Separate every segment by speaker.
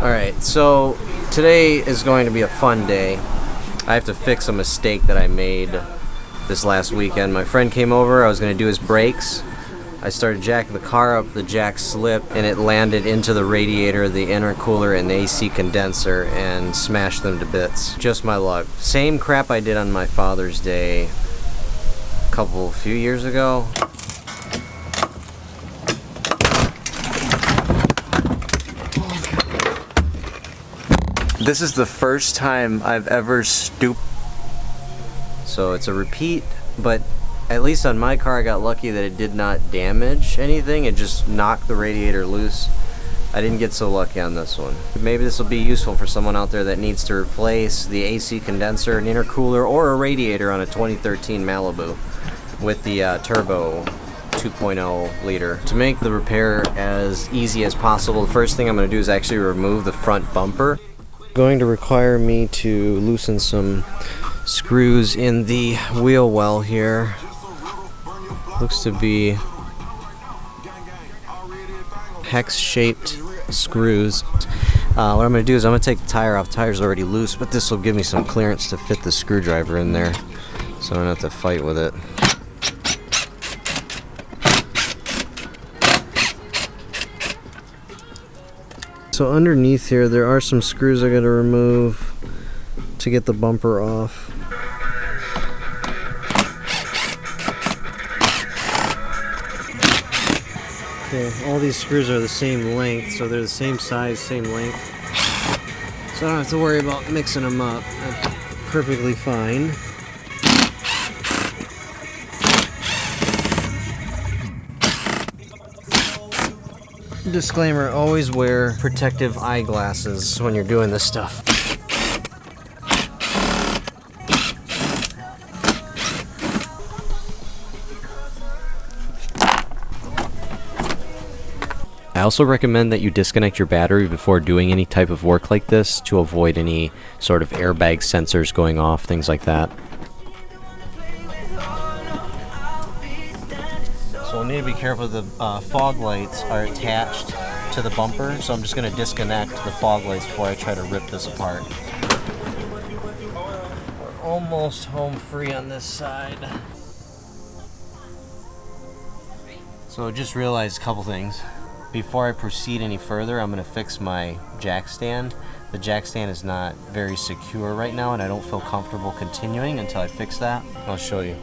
Speaker 1: Alright, so today is going to be a fun day. I have to fix a mistake that I made this last weekend. My friend came over, I was going to do his brakes. I started jacking the car up, the jack slipped, and it landed into the radiator, the intercooler, and the AC condenser and smashed them to bits. Just my luck. Same crap I did on my Father's Day a few years ago. This is the first time I've ever stooped. So it's a repeat, but at least on my car I got lucky that it did not damage anything. It just knocked the radiator loose. I didn't get so lucky on this one. Maybe this will be useful for someone out there that needs to replace the AC condenser, an intercooler, or a radiator on a 2013 Malibu with the turbo 2.0 liter. To make the repair as easy as possible, the first thing I'm going to do is actually remove the front bumper. Going to require me to loosen some screws in the wheel well here. Looks to be hex-shaped screws. What I'm going to do is I'm going to take the tire off. The tire's already loose, but this will give me some clearance to fit the screwdriver in there, so I don't have to fight with it. So underneath here, there are some screws I got to remove to get the bumper off. Okay, all these screws are the same length, so they're the same size, same length. So I don't have to worry about mixing them up. That's perfectly fine. Disclaimer, always wear protective eyeglasses when you're doing this stuff. I also recommend that you disconnect your battery before doing any type of work like this to avoid any sort of airbag sensors going off, things like that. So we'll need to be careful. The fog lights are attached to the bumper, so I'm just going to disconnect the fog lights before I try to rip this apart. We're almost home free on this side. So just realized a couple things. Before I proceed any further, I'm going to fix my jack stand. The jack stand is not very secure right now, and I don't feel comfortable continuing until I fix that. I'll show you.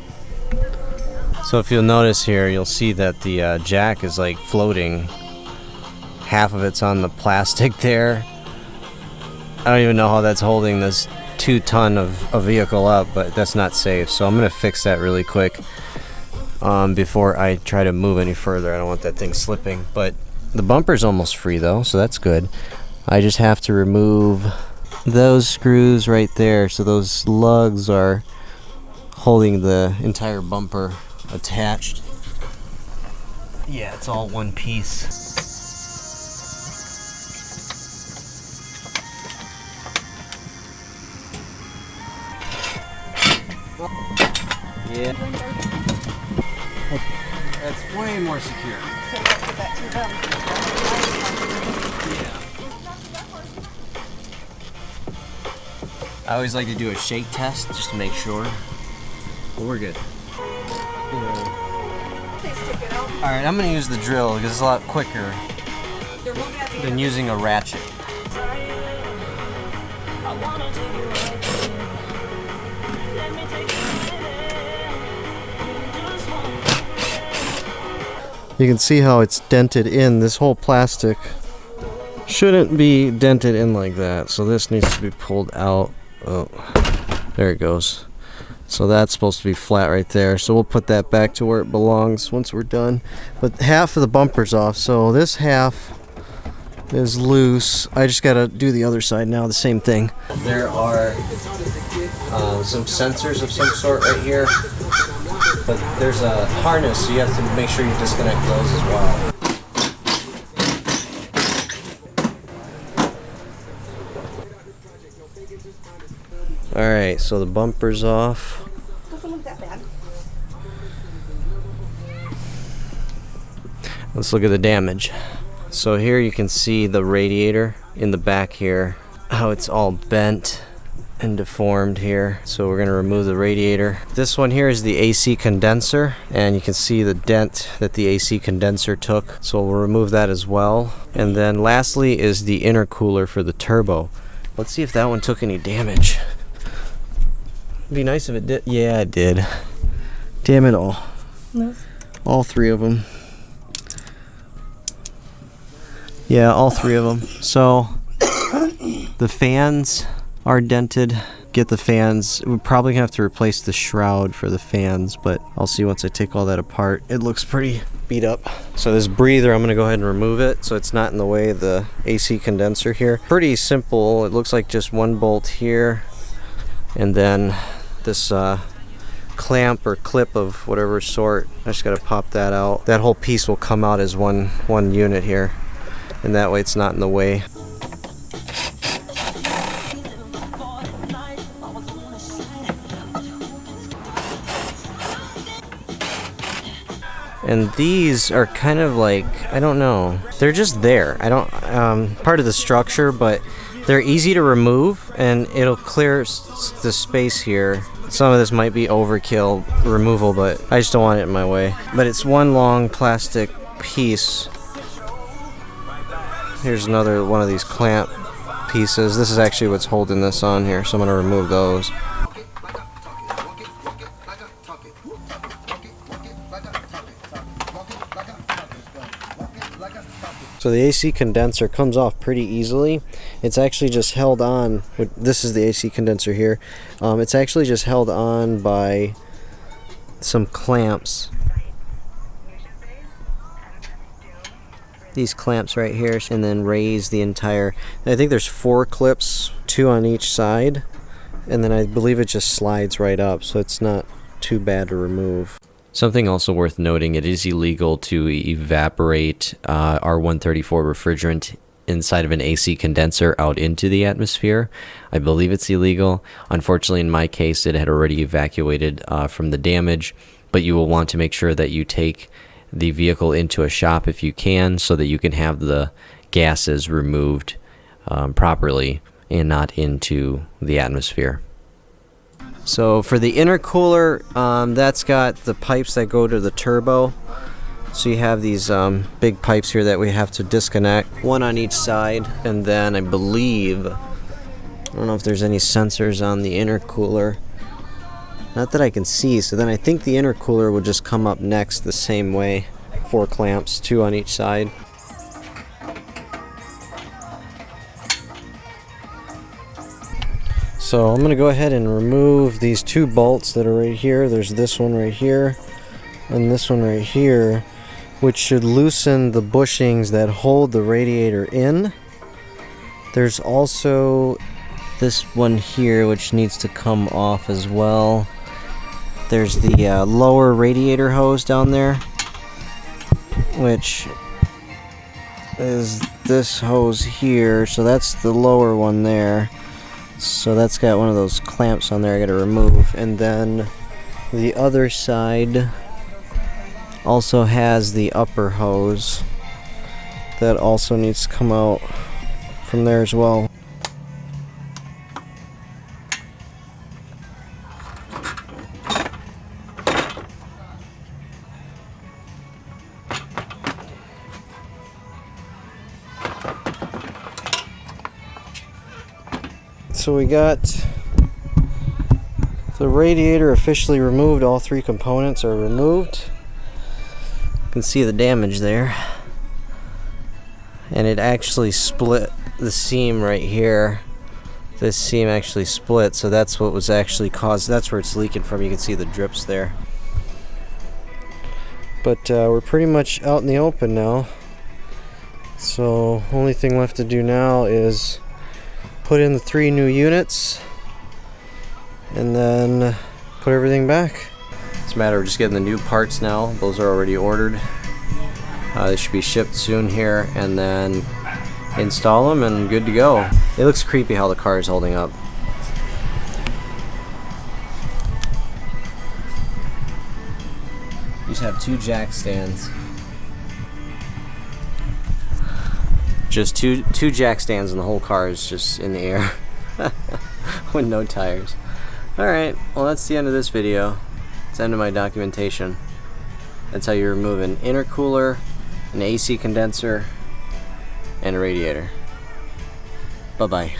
Speaker 1: So if you'll notice here, you'll see that the jack is like floating. Half of it's on the plastic there. I don't even know how that's holding this 2-ton of a vehicle up, but that's not safe. So I'm going to fix that really quick before I try to move any further. I don't want that thing slipping. But the bumper's almost free though, so that's good. I just have to remove those screws right there. So those lugs are holding the entire bumper attached. Yeah, it's all one piece. Yeah. That's way more secure. Yeah. I always like to do a shake test just to make sure. But we're good. Alright, I'm going to use the drill because it's a lot quicker than using a ratchet. You can see how it's dented in. This whole plastic shouldn't be dented in like that, so this needs to be pulled out. Oh, there it goes. So that's supposed to be flat right there, so we'll put that back to where it belongs once we're done. But half of the bumper's off, so this half is loose. I just gotta do the other side now, the same thing. There are some sensors of some sort right here, but there's a harness, so you have to make sure you disconnect those as well. Alright, so the bumper's off.
Speaker 2: Doesn't look that bad.
Speaker 1: Let's look at the damage. So here you can see the radiator in the back here, how it's all bent and deformed here. So we're gonna remove the radiator. This one here is the AC condenser, and you can see the dent that the AC condenser took. So we'll remove that as well. And then lastly is the intercooler for the turbo. Let's see if that one took any damage. It'd be nice if it did. Yeah, it did. Damn it all.
Speaker 2: No.
Speaker 1: All three of them. Yeah, all three of them. So the fans are dented. Get the fans. We're probably gonna have to replace the shroud for the fans, but I'll see once I take all that apart. It looks pretty beat up. So this breather, I'm gonna go ahead and remove it so it's not in the way of the AC condenser here. Pretty simple. It looks like just one bolt here, and then this clamp or clip of whatever sort. I just gotta pop that out. That whole piece will come out as one unit here, and that way it's not in the way. And these are kind of like, I don't know, they're just there. I don't, part of the structure, but they're easy to remove and it'll clear the space here. Some of this might be overkill removal, but I just don't want it in my way. But it's one long plastic piece. Here's another one of these clamp pieces. This is actually what's holding this on here, so I'm gonna remove those. So the AC condenser comes off pretty easily. It's actually just held on. This is the AC condenser here. It's actually just held on by some clamps. These clamps right here, and then raise the entire. I think there's 4 clips, 2 on each side, and then I believe it just slides right up, so it's not too bad to remove. Something also worth noting, it is illegal to evaporate R134 refrigerant inside of an AC condenser out into the atmosphere. I believe it's illegal. Unfortunately, in my case, it had already evacuated from the damage, but you will want to make sure that you take the vehicle into a shop if you can, so that you can have the gases removed properly and not into the atmosphere. So for the intercooler, that's got the pipes that go to the turbo. So you have these big pipes here that we have to disconnect, one on each side. And then I believe, I don't know if there's any sensors on the intercooler. Not that I can see, so then I think the intercooler would just come up next the same way. 4 clamps, 2 on each side. So I'm going to go ahead and remove these 2 bolts that are right here. There's this one right here and this one right here, which should loosen the bushings that hold the radiator in. There's also this one here which needs to come off as well. There's the lower radiator hose down there, which is this hose here. So that's the lower one there. So that's got one of those clamps on there I gotta remove. And then the other side also has the upper hose that also needs to come out from there as well. So we got the radiator officially removed. All 3 components are removed. You can see the damage there. And it actually split the seam right here. This seam actually split, so that's what was actually caused. That's where it's leaking from. You can see the drips there. But we're pretty much out in the open now. So only thing left to do now is put in the 3 new units and then put everything back. It's a matter of just getting the new parts now. Those are already ordered. They should be shipped soon here, and then install them and good to go. It looks creepy how the car is holding up. You just have 2 jack stands. Just two jack stands and the whole car is just in the air with no tires. Alright, well that's the end of this video. It's the end of my documentation. That's how you remove an intercooler, an AC condenser, and a radiator. Bye-bye.